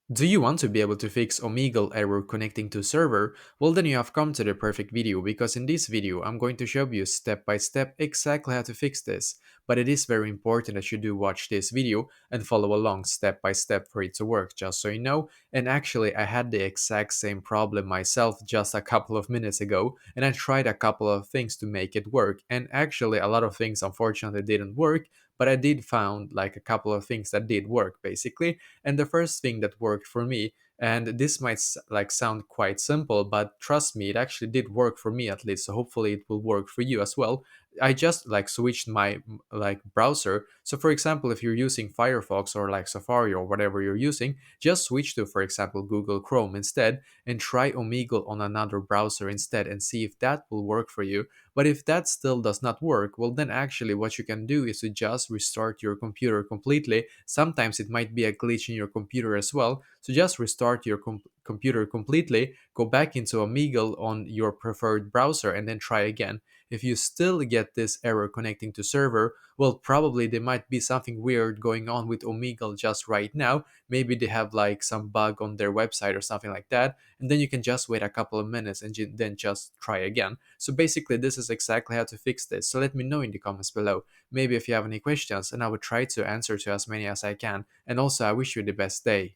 Do you want to be able to fix Omegle error connecting to server? Well, then you have come to the perfect video, because in this video I'm going to show you step by step exactly how to fix this. But it is very important that you do watch this video and follow along step by step for it to work, just so you know. And actually I had the exact same problem myself just a couple of minutes ago, and I tried a couple of things to make it work, and actually a lot of things unfortunately didn't work, but I did found like a couple of things that did work basically. And the first thing that worked for me, and this might like sound quite simple, but trust me, it actually did work for me at least, so hopefully it will work for you as well. I just like switched my like browser. So for example, if you're using Firefox or like Safari or whatever you're using, just switch to, for example, Google Chrome instead, and try Omegle on another browser instead and see if that will work for you. But if that still does not work, well, then actually what you can do is to just restart your computer completely. Sometimes it might be a glitch in your computer as well. So just restart your computer completely, go back into Omegle on your preferred browser, and then try again. If you still get this error connecting to server, well, probably there might be something weird going on with Omegle just right now. Maybe they have like some bug on their website or something like that, and then you can just wait a couple of minutes and then just try again. So basically, this is exactly how to fix this. So let me know in the comments below. Maybe if you have any questions, and I will try to answer to as many as I can. And also, I wish you the best day.